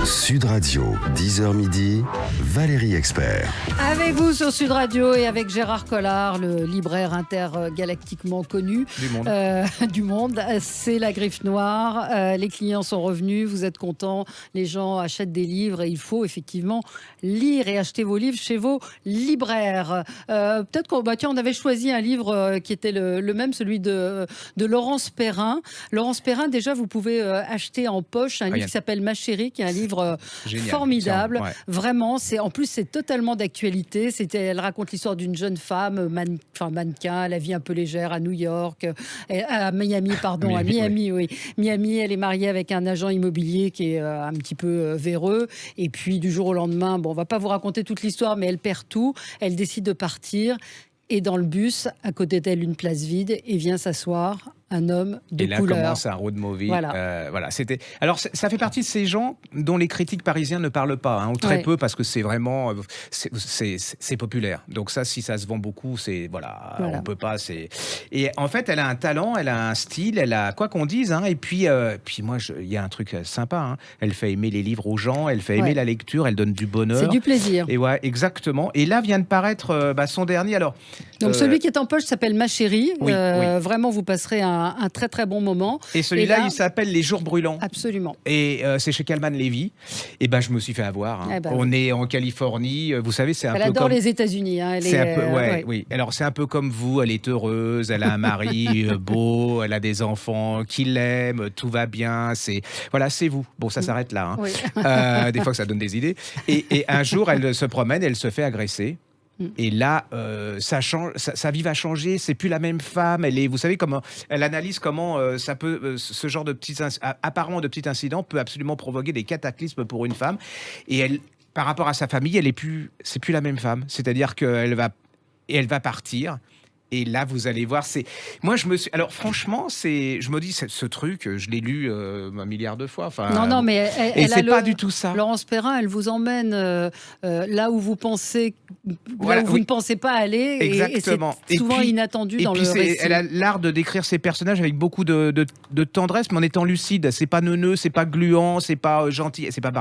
Sud Radio, 10h midi, Valérie Expert. Avec vous sur Sud Radio et avec Gérard Collard, le libraire intergalactiquement connu du monde. C'est la Griffe Noire. Les clients sont revenus, vous êtes contents, les gens achètent des livres et il faut effectivement lire et acheter vos livres chez vos libraires. Peut-être qu'on avait choisi un livre qui était le même, celui de Laurence Perrin. Laurence Perrin, déjà, vous pouvez acheter en poche un livre qui s'appelle Ma chérie, qui est un livre formidable. Ouais. Vraiment, en plus, c'est totalement d'actualité. Elle raconte l'histoire d'une jeune femme, mannequin, la vie un peu légère à New York, à Miami, pardon, à Miami, oui. Miami, elle est mariée avec un agent immobilier qui est un petit peu véreux. Et puis, du jour au lendemain, on ne va pas vous raconter toute l'histoire, mais elle perd tout. Elle décide de partir. Et dans le bus, à côté d'elle, une place vide, et vient s'asseoir un homme de couleur. Et là commence un road movie. Voilà. C'était. Alors, ça fait partie de ces gens dont les critiques parisiens ne parlent pas, ou très peu, parce que c'est vraiment, c'est populaire. Donc ça, si ça se vend beaucoup, on peut pas. Et en fait, elle a un talent, elle a un style, elle a quoi qu'on dise. Et puis moi, il y a un truc sympa. Elle fait aimer les livres aux gens, elle fait aimer la lecture, elle donne du bonheur. C'est du plaisir. Et ouais, exactement. Et là vient de paraître son dernier. Alors. Donc celui qui est en poche s'appelle Ma chérie. Oui. Vraiment, vous passerez un très très bon moment. Et celui-là, il s'appelle Les jours brûlants. Absolument. Et c'est chez Calman Levy. Et je me suis fait avoir. On est en Californie. Vous savez, c'est un peu comme... Elle adore les États-Unis. Oui. Alors c'est un peu comme vous. Elle est heureuse. Elle a un mari beau. Elle a des enfants qui l'aiment. Tout va bien. C'est vous. Bon, ça s'arrête là. Oui. Des fois que ça donne des idées. Et un jour, elle se promène. Elle se fait agresser. Et là, ça change, sa vie va changer. C'est plus la même femme. Vous savez comment elle analyse comment ça peut, ce genre de petits apparemment de petits incidents peut absolument provoquer des cataclysmes pour une femme. Et elle, par rapport à sa famille, c'est plus la même femme. C'est-à-dire qu'elle va partir. Et là, vous allez voir, alors franchement, je me dis, ce truc, je l'ai lu un milliard de fois. Non, mais c'est pas du tout ça. Laurence Perrin, elle vous emmène là où vous pensez, là où vous ne pensez pas aller. Exactement. Et c'est souvent inattendu dans le récit. Elle a l'art de décrire ses personnages avec beaucoup de tendresse, mais en étant lucide. C'est pas neuneux, c'est pas gluant, c'est pas gentil, c'est pas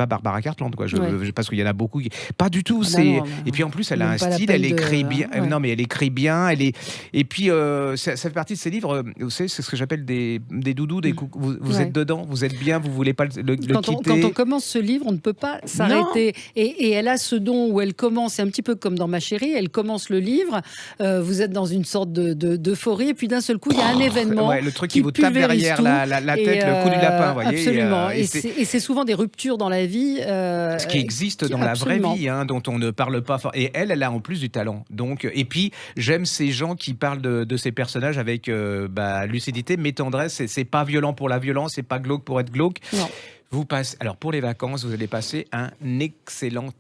Barbara Cartland, quoi. Parce qu'il y en a beaucoup. Pas du tout. Et puis en plus, elle a un style, elle écrit bien. Non, mais elle écrit bien, et puis ça fait partie de ces livres, vous savez, c'est ce que j'appelle des doudous, des coucous. Vous êtes dedans, vous êtes bien, vous voulez pas le quitter. Quand on commence ce livre, on ne peut pas s'arrêter. Et elle a ce don où elle commence, c'est un petit peu comme dans Ma chérie, elle commence le livre, vous êtes dans une sorte d'euphorie, et puis d'un seul coup, il y a un événement le truc qui vous tape derrière la tête, le coup du lapin, vous voyez. Absolument. Et c'est souvent des ruptures dans la vie. Ce qui existe dans la vraie vie, dont on ne parle pas fort. Et elle a en plus du talent. Donc, et puis, j'aime ces gens qui parlent de ces personnages avec lucidité, mais tendresse. C'est pas violent pour la violence, c'est pas glauque pour être glauque. Non. Alors pour les vacances, vous allez passer un excellent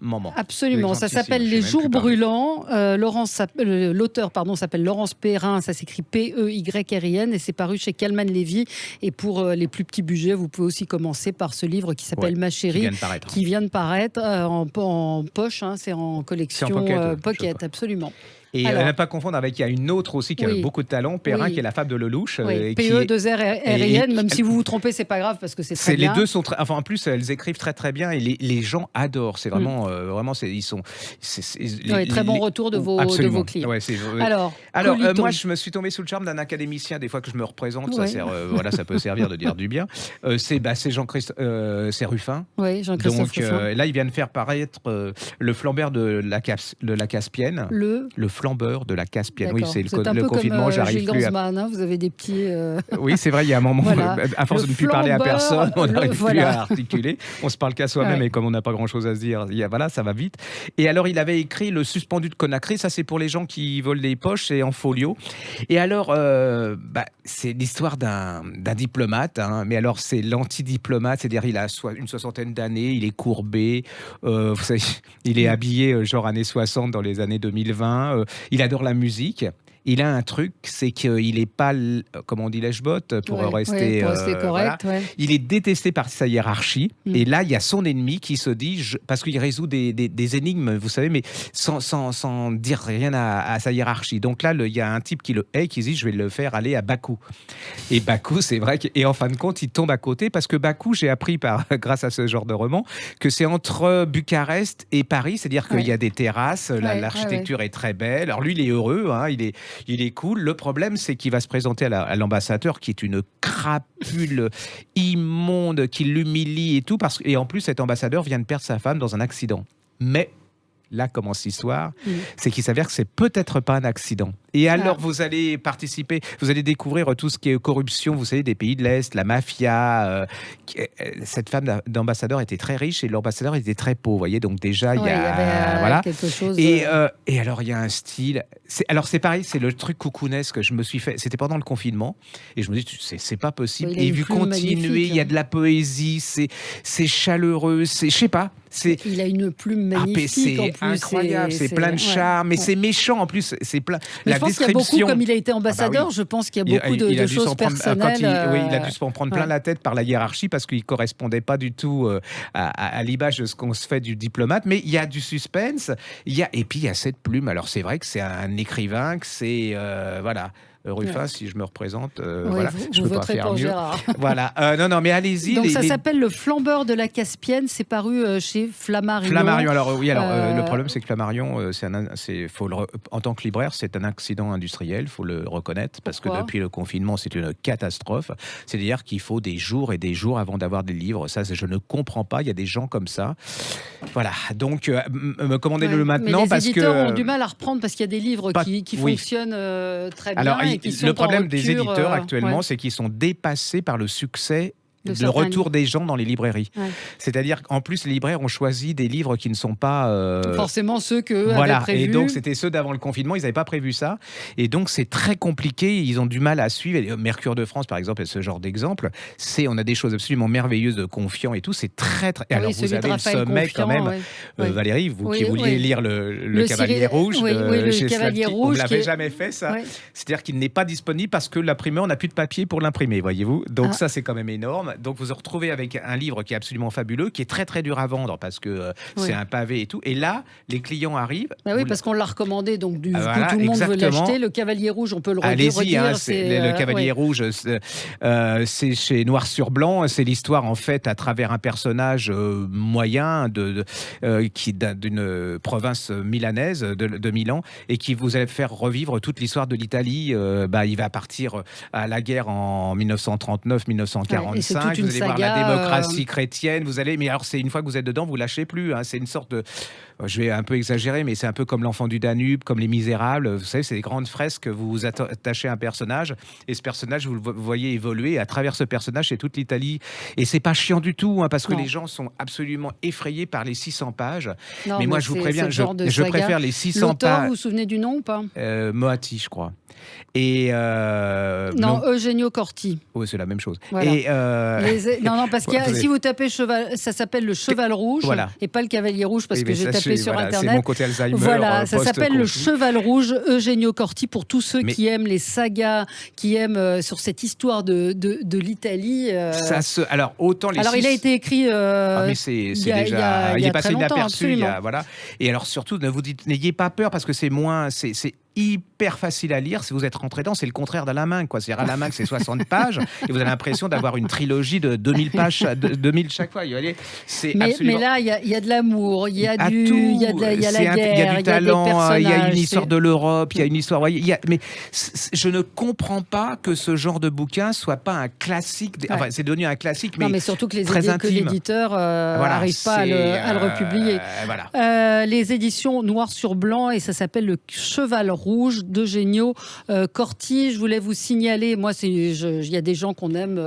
moment. Absolument, ça s'appelle Les jours brûlants. L'auteur s'appelle Laurence Perrin, ça s'écrit P-E-Y-R-I-N, et c'est paru chez Calman Levy. Et pour les plus petits budgets, vous pouvez aussi commencer par ce livre qui s'appelle Ma chérie, qui vient de paraître en poche, c'est en collection pocket, absolument. Et ne pas confondre avec, il y a une autre aussi qui a beaucoup de talent, Perrin, qui est la femme de Lelouch. P-E-2-R-R-I-N, même si vous vous trompez, c'est pas grave parce que c'est très bien. Les deux sont en plus, elles écrivent très très bien et les gens adorent. C'est vraiment, ils sont. Très bon retour de vos clients. Ouais, alors moi, je me suis tombé sous le charme d'un académicien. Des fois que je me représente, ça peut servir de dire du bien. C'est c'est Ruffin. Oui, Jean-Christophe Ruffin. Là, il vient de faire paraître le flambeur de la Caspienne. Le flambeur de la Caspienne. D'accord. Oui, c'est le confinement, j'arrive Gilles plus Gansman, vous avez des petits... Oui, c'est vrai, il y a un moment, à force de ne plus parler à personne, on n'arrive plus à articuler. On se parle qu'à soi-même et comme on n'a pas grand-chose à se dire, ça va vite. Et alors, il avait écrit Le suspendu de Conakry, ça c'est pour les gens qui volent des poches, c'est en folio. Et alors, c'est l'histoire d'un diplomate, mais alors c'est l'anti-diplomate, c'est-à-dire il a une soixantaine d'années, il est courbé, vous savez, il est habillé genre années 60 dans les années 2020, il adore la musique. il a un truc, c'est qu'il n'est pas, comme on dit, lèche-botte, pour rester, pour rester correct. Voilà. Il est détesté par sa hiérarchie. Et là, il y a son ennemi qui se dit, parce qu'il résout des énigmes, vous savez, mais sans dire rien à sa hiérarchie. Donc là, il y a un type qui le hait, qui se dit, je vais le faire aller à Bakou. Et Bakou, c'est vrai et en fin de compte, il tombe à côté, parce que Bakou, j'ai appris grâce à ce genre de roman, que c'est entre Bucarest et Paris, c'est-à-dire qu'il y a des terrasses, l'architecture est très belle. Alors lui, il est heureux, hein, il est cool. Le problème, c'est qu'il va se présenter à l'ambassadeur, qui est une crapule immonde, qui l'humilie et tout, et en plus, cet ambassadeur vient de perdre sa femme dans un accident. Mais là commence l'histoire, c'est qu'il s'avère que c'est peut-être pas un accident. Et alors, vous allez participer, vous allez découvrir tout ce qui est corruption, vous savez, des pays de l'Est, la mafia. Cette femme d'ambassadeur était très riche et l'ambassadeur était très pauvre, vous voyez. Donc déjà, il y a voilà. Quelque chose. Et alors, il y a un style. Alors, c'est pareil, c'est le truc coucounesque que je me suis fait. C'était pendant le confinement. Et je me dis, c'est pas possible. Et vu continuer, il y a de la poésie, c'est chaleureux, je sais pas. Il a une plume magnifique. C'est en plus, incroyable, c'est plein de charme, mais c'est méchant en plus. C'est plein. Mais je pense qu'il y a beaucoup, comme il a été ambassadeur, je pense qu'il y a beaucoup de choses personnelles. Il a dû s'en prendre plein la tête par la hiérarchie parce qu'il ne correspondait pas du tout à l'image de ce qu'on se fait du diplomate. Mais il y a du suspense, et puis il y a cette plume. Alors c'est vrai que c'est un écrivain, que c'est voilà. Ruffin, si je me représente, voilà, je peux pas faire mieux. Gérard. Voilà, non, mais allez-y. Donc ça s'appelle Le Flambeur de la Caspienne, c'est paru chez Flammarion. Flammarion, alors oui, le problème c'est que Flammarion, en tant que libraire, c'est un accident industriel, faut le reconnaître, parce que depuis le confinement, c'est une catastrophe. C'est-à-dire qu'il faut des jours et des jours avant d'avoir des livres. Ça, je ne comprends pas. Il y a des gens comme ça. Voilà, donc commandez-le maintenant parce que les éditeurs ont du mal à reprendre parce qu'il y a des livres qui fonctionnent très bien. Alors, le problème des éditeurs actuellement, c'est qu'ils sont dépassés par le succès le retour des gens dans les librairies. C'est-à-dire qu'en plus, les libraires ont choisi des livres qui ne sont pas... forcément ceux qu'eux avaient prévus. Et donc, c'était ceux d'avant le confinement, ils n'avaient pas prévu ça. Et donc, c'est très compliqué, ils ont du mal à suivre. Et Mercure de France, par exemple, est ce genre d'exemple. On a des choses absolument merveilleuses de Confiant et tout. C'est très, très... Alors, vous avez le sommet quand même. Valérie, vous qui vouliez lire le Cavalier Rouge. Le Cavalier Rouge. On ne l'avait jamais fait, ça. C'est-à-dire qu'il n'est pas disponible parce que l'imprimeur n'a plus de papier pour l'imprimer, voyez-vous. Donc, ça, c'est quand même énorme. Donc vous vous retrouvez avec un livre qui est absolument fabuleux, qui est très très dur à vendre parce que c'est un pavé et tout. Et là, les clients arrivent. Oui, parce qu'on l'a recommandé, donc du coup tout le monde veut l'acheter. Le Cavalier Rouge, on peut le redire. Allez-y, le Cavalier Rouge, c'est chez Noir sur Blanc. C'est l'histoire en fait à travers un personnage moyen d'une province milanaise de Milan et qui vous allez faire revivre toute l'histoire de l'Italie. Il va partir à la guerre en 1939-1945. Vous allez voir la démocratie chrétienne. Mais alors, c'est une fois que vous êtes dedans, vous lâchez plus. Hein. C'est une sorte de... Je vais un peu exagérer, mais c'est un peu comme l'Enfant du Danube, comme Les Misérables. Vous savez, c'est des grandes fresques. Vous vous attachez à un personnage et ce personnage, vous le voyez évoluer. À travers ce personnage, c'est toute l'Italie. Et c'est pas chiant du tout, parce que les gens sont absolument effrayés par les 600 pages. Non, mais moi, je vous préviens, je préfère les 600 pages. Vous vous souvenez du nom ou pas? Moati, je crois. Et Eugenio Corti. Oui, c'est la même chose. Voilà. Non, parce que si vous tapez cheval, ça s'appelle le Cheval Rouge et pas le Cavalier Rouge parce que j'ai tapé sur Internet. C'est mon côté Alzheimer. Voilà, ça s'appelle le Cheval Rouge, Eugenio Corti, pour tous ceux qui aiment les sagas, qui aiment sur cette histoire de l'Italie. Alors autant les. Alors il a été écrit. Mais c'est déjà. Il est passé inaperçu. Voilà. Et alors surtout, n'ayez pas peur parce que c'est hyper facile à lire. Si vous êtes rentré dedans, c'est le contraire d'Alain Minc, quoi. C'est-à-dire Alain Minc, c'est 60 pages et vous avez l'impression d'avoir une trilogie de 2000 pages, 2000 chaque fois. Mais là, il y a de l'amour, il y a la guerre, il y a du talent, il y a une histoire de l'Europe, il y a une histoire. Mais je ne comprends pas que ce genre de bouquin soit pas un classique. Enfin, c'est devenu un classique, mais surtout que l'éditeur n'arrive pas à le republier. Les éditions Noir sur Blanc, et ça s'appelle Le Cheval Rouge d'Eugenio Corti. Je voulais vous signaler, moi, il y a des gens qu'on aime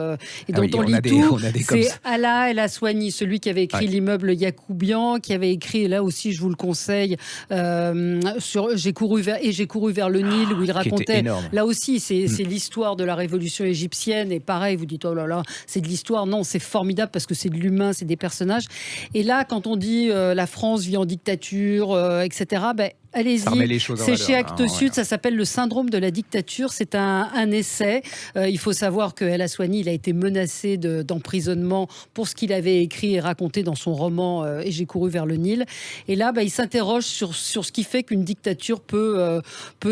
et dont on lit tout. C'est Alaa El Aswany, celui qui avait écrit L'immeuble Yacoubian, qui avait écrit, là aussi, je vous le conseille, J'ai couru vers le Nil, où il racontait. Là aussi, c'est l'histoire de la révolution égyptienne. Et pareil, vous dites, oh là là, c'est de l'histoire. Non, c'est formidable parce que c'est de l'humain, c'est des personnages. Et là, quand on dit la France vit en dictature, etc., allez-y. Ça remet les choses en C'est valeur. chez Actes Ah, Sud, ouais. ça s'appelle Le syndrome de la dictature. C'est un essai. Il faut savoir que El Aswani, il a été menacé d'emprisonnement pour ce qu'il avait écrit et raconté dans son roman Et j'ai couru vers le Nil. Et là, il s'interroge sur ce qui fait qu'une dictature peut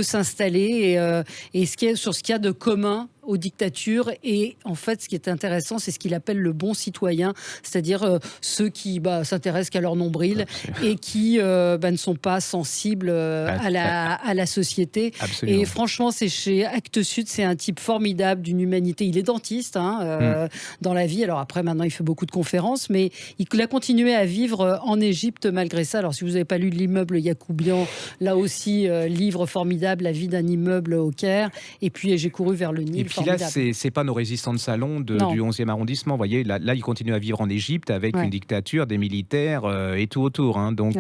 s'installer et sur ce qu'il y a de commun aux dictatures. Et en fait, ce qui est intéressant, c'est ce qu'il appelle le bon citoyen, c'est-à-dire ceux qui s'intéressent qu'à leur nombril et qui ne sont pas sensibles à la société. Absolument. Et franchement, c'est chez Actes Sud, c'est un type formidable, d'une humanité. Il est dentiste dans la vie. Alors après, maintenant, il fait beaucoup de conférences, mais il a continué à vivre en Égypte malgré ça. Alors si vous n'avez pas lu L'immeuble Yacoubian, là aussi, livre formidable, La vie d'un immeuble au Caire. Et puis, J'ai couru vers le Nil. Et puis là, c'est pas nos résistants de salon du 11e arrondissement. Vous voyez, là, il continue à vivre en Égypte avec une dictature, des militaires et tout autour. Hein. Donc,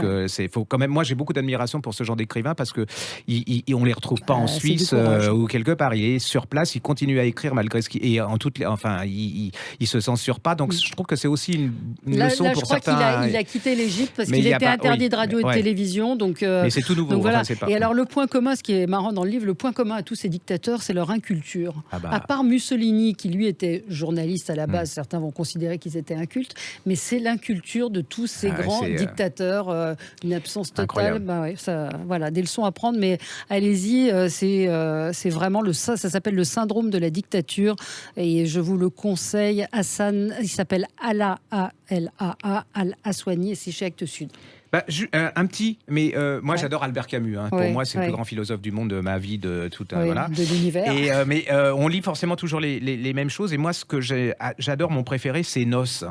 faut quand même. Moi, j'ai beaucoup d'admiration pour ce genre d'écrivain parce que on les retrouve pas en Suisse ou quelque part. Il est sur place, il continue à écrire malgré ce qu'il et en toutes les. Enfin, il se censure pas. Donc, je trouve que c'est aussi une leçon pour certains. Je crois qu'il a quitté l'Égypte parce qu'il était interdit de radio et de télévision. Donc, mais c'est tout nouveau. Donc voilà. Enfin, et alors, le point commun, ce qui est marrant dans le livre, le point commun à tous ces dictateurs, c'est leur inculture. À part Mussolini, qui lui était journaliste à la base, certains vont considérer qu'ils étaient incultes, mais c'est l'inculture de tous ces grands dictateurs, une absence totale. Voilà, des leçons à prendre, mais allez-y, c'est vraiment ça s'appelle le syndrome de la dictature, et je vous le conseille. Hassan, il s'appelle Al-Aswani, et c'est chez Actes Sud. Un petit, mais moi j'adore Albert Camus. Pour moi, c'est le plus grand philosophe du monde de ma vie, de tout de l'univers. Mais on lit forcément toujours les mêmes choses. Et moi, ce que j'adore, mon préféré, c'est Noces.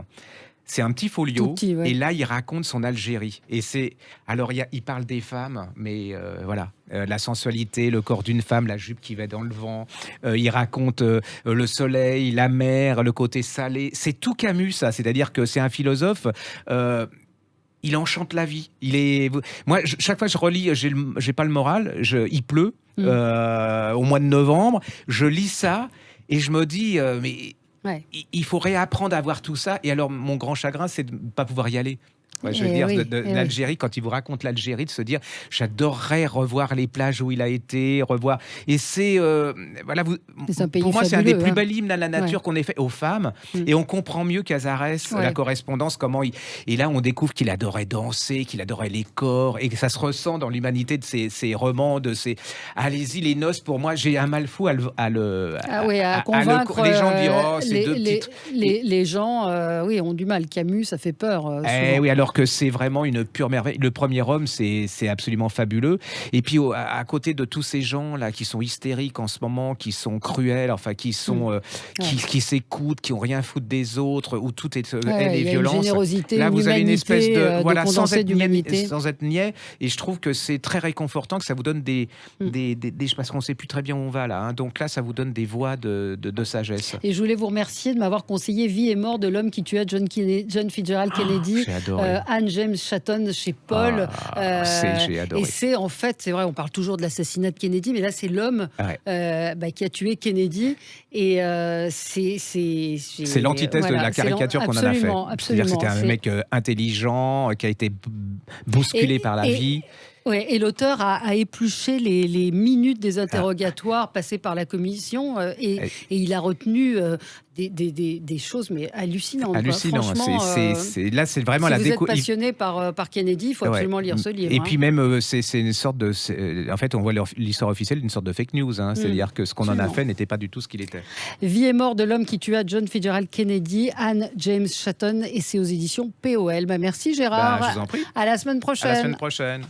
C'est un petit folio, et là, il raconte son Algérie. Et il parle des femmes, mais la sensualité, le corps d'une femme, la jupe qui va dans le vent. Il raconte le soleil, la mer, le côté salé. C'est tout Camus, ça. C'est-à-dire que c'est un philosophe. Il enchante la vie. Moi, chaque fois que je relis, j'ai pas le moral. Il pleut au mois de novembre. Je lis ça et je me dis, il faut réapprendre à voir tout ça. Et alors, mon grand chagrin, c'est de ne pas pouvoir y aller. Je veux dire, l'Algérie, quand il vous raconte l'Algérie, de se dire, j'adorerais revoir les plages où il a été, revoir. Et c'est, pour moi, c'est un des plus belles hymnes à la nature qu'on ait fait aux femmes. Et on comprend mieux Casares, la correspondance, et là, on découvre qu'il adorait danser, qu'il adorait les corps, et que ça se ressent dans l'humanité de ses romans, allez-y, les Noces, pour moi, j'ai un mal fou à convaincre. Les gens disent, oh, c'est deux petites. Les gens, ont du mal. Camus, ça fait peur. Oui, alors que c'est vraiment une pure merveille. Le premier homme, c'est absolument fabuleux. Et puis, à côté de tous ces gens-là qui sont hystériques en ce moment, qui sont cruels, enfin, qui s'écoutent, qui n'ont rien à foutre des autres, où tout est haine et violence. Une générosité, là, vous avez une espèce de sans être niais. Et je trouve que c'est très réconfortant, que ça vous donne parce qu'on ne sait plus très bien où on va, là. Donc là, ça vous donne des voix de sagesse. Et je voulais vous remercier de m'avoir conseillé Vie et mort de l'homme qui tua John Fitzgerald Kennedy. J'ai adoré. Anne James Shatton chez Paul. J'ai adoré. Et c'est en fait, c'est vrai, on parle toujours de l'assassinat de Kennedy, mais là c'est l'homme qui a tué Kennedy. Et c'est l'antithèse de la caricature qu'on en a fait. C'est-à-dire que c'était un mec intelligent, qui a été bousculé par la vie. Et l'auteur a épluché les minutes des interrogatoires passés par la commission et il a retenu des choses mais hallucinantes. Hallucinant. Là, c'est vraiment si vous êtes passionné par Kennedy, il faut absolument lire ce livre. Et puis même, c'est une sorte de... En fait, on voit l'histoire officielle d'une sorte de fake news. C'est-à-dire que ce qu'on en a fait n'était pas du tout ce qu'il était. Vie et mort de l'homme qui tua John Fitzgerald Kennedy, Anne James Shatton, et c'est aux éditions POL. Merci Gérard. Je vous en prie. À la semaine prochaine. À la semaine prochaine.